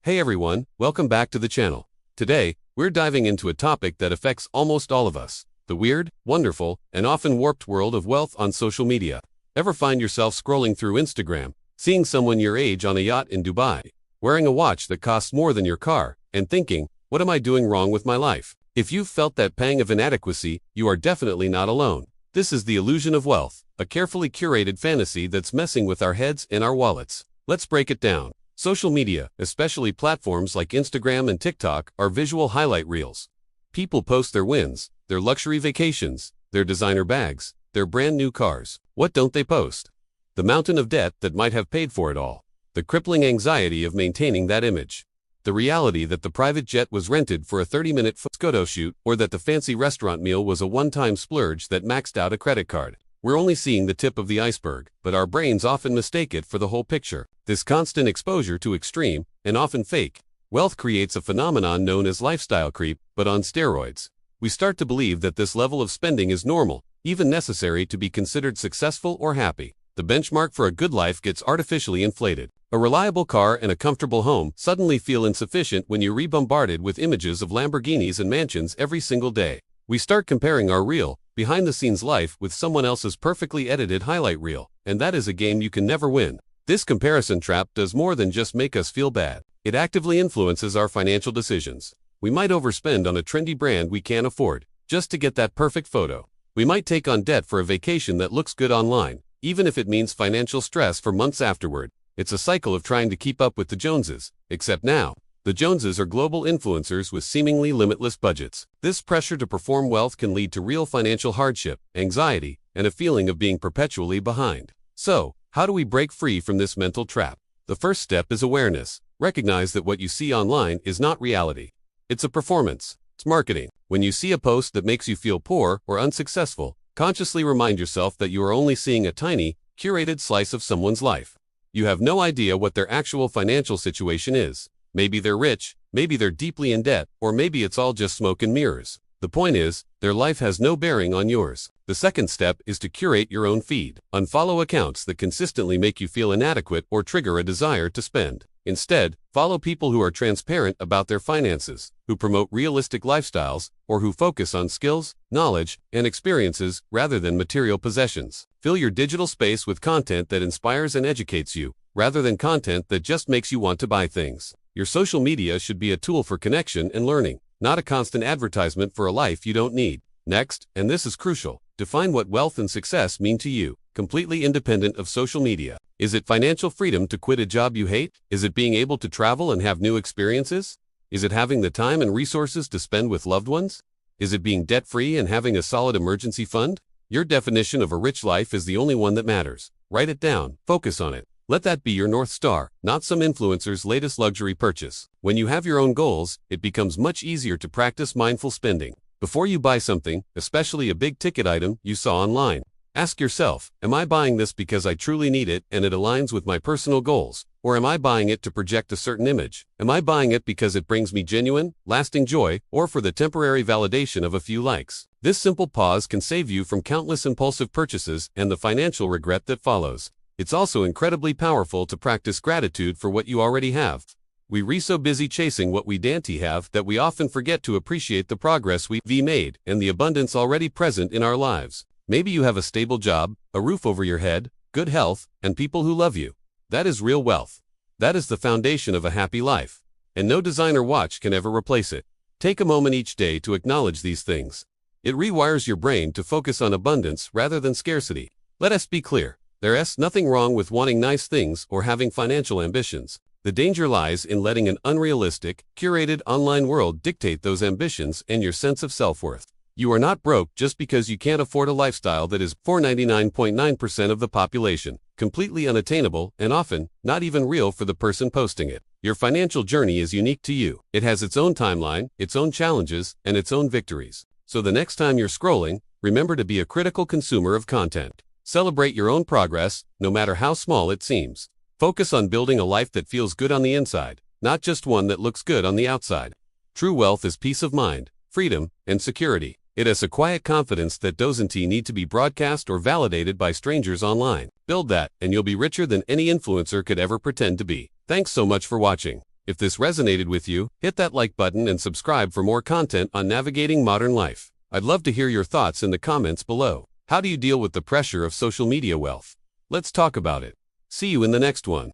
Hey everyone, welcome back to the channel. Today, we're diving into a topic that affects almost all of us, the weird, wonderful, and often warped world of wealth on social media. Ever find yourself scrolling through Instagram, seeing someone your age on a yacht in Dubai, wearing a watch that costs more than your car, and thinking, what am I doing wrong with my life? If you've felt that pang of inadequacy, you are definitely not alone. This is the illusion of wealth, a carefully curated fantasy that's messing with our heads and our wallets. Let's break it down. Social media, especially platforms like Instagram and TikTok, are visual highlight reels. People post their wins, their luxury vacations, their designer bags, their brand new cars. What don't they post? The mountain of debt that might have paid for it all. The crippling anxiety of maintaining that image. The reality that the private jet was rented for a 30-minute photo shoot, or that the fancy restaurant meal was a one-time splurge that maxed out a credit card. We're only seeing the tip of the iceberg, but our brains often mistake it for the whole picture. This constant exposure to extreme, and often fake, wealth creates a phenomenon known as lifestyle creep, but on steroids. We start to believe that this level of spending is normal, even necessary to be considered successful or happy. The benchmark for a good life gets artificially inflated. A reliable car and a comfortable home suddenly feel insufficient when you're rebombarded with images of Lamborghinis and mansions every single day. We start comparing our real, behind-the-scenes life with someone else's perfectly edited highlight reel, and that is a game you can never win. This comparison trap does more than just make us feel bad. It actively influences our financial decisions. We might overspend on a trendy brand we can't afford, just to get that perfect photo. We might take on debt for a vacation that looks good online, even if it means financial stress for months afterward. It's a cycle of trying to keep up with the Joneses, except now, the Joneses are global influencers with seemingly limitless budgets. This pressure to perform wealth can lead to real financial hardship, anxiety, and a feeling of being perpetually behind. So, how do we break free from this mental trap? The first step is awareness. Recognize that what you see online is not reality. It's a performance. It's marketing. When you see a post that makes you feel poor or unsuccessful, consciously remind yourself that you are only seeing a tiny, curated slice of someone's life. You have no idea what their actual financial situation is. Maybe they're rich, maybe they're deeply in debt, or maybe it's all just smoke and mirrors. The point is, their life has no bearing on yours. The second step is to curate your own feed. Unfollow accounts that consistently make you feel inadequate or trigger a desire to spend. Instead, follow people who are transparent about their finances, who promote realistic lifestyles, or who focus on skills, knowledge, and experiences rather than material possessions. Fill your digital space with content that inspires and educates you, rather than content that just makes you want to buy things. Your social media should be a tool for connection and learning, not a constant advertisement for a life you don't need. Next, and this is crucial, define what wealth and success mean to you, completely independent of social media. Is it financial freedom to quit a job you hate? Is it being able to travel and have new experiences? Is it having the time and resources to spend with loved ones? Is it being debt-free and having a solid emergency fund? Your definition of a rich life is the only one that matters. Write it down, focus on it. Let that be your North Star, not some influencer's latest luxury purchase. When you have your own goals, it becomes much easier to practice mindful spending. Before you buy something, especially a big-ticket item you saw online, ask yourself, am I buying this because I truly need it and it aligns with my personal goals? Or am I buying it to project a certain image? Am I buying it because it brings me genuine, lasting joy, or for the temporary validation of a few likes? This simple pause can save you from countless impulsive purchases and the financial regret that follows. It's also incredibly powerful to practice gratitude for what you already have. We're so busy chasing what we don't have that we often forget to appreciate the progress we've made and the abundance already present in our lives. Maybe you have a stable job, a roof over your head, good health, and people who love you. That is real wealth. That is the foundation of a happy life. And no designer watch can ever replace it. Take a moment each day to acknowledge these things. It rewires your brain to focus on abundance rather than scarcity. Let us be clear. There's nothing wrong with wanting nice things or having financial ambitions. The danger lies in letting an unrealistic, curated online world dictate those ambitions and your sense of self-worth. You are not broke just because you can't afford a lifestyle that is for 99.9% of the population, completely unattainable and often not even real for the person posting it. Your financial journey is unique to you. It has its own timeline, its own challenges, and its own victories. So the next time you're scrolling, remember to be a critical consumer of content. Celebrate your own progress, no matter how small it seems. Focus on building a life that feels good on the inside, not just one that looks good on the outside. True wealth is peace of mind, freedom, and security. It is a quiet confidence that doesn't need to be broadcast or validated by strangers online. Build that, and you'll be richer than any influencer could ever pretend to be. Thanks so much for watching. If this resonated with you, hit that like button and subscribe for more content on navigating modern life. I'd love to hear your thoughts in the comments below. How do you deal with the pressure of social media wealth? Let's talk about it. See you in the next one.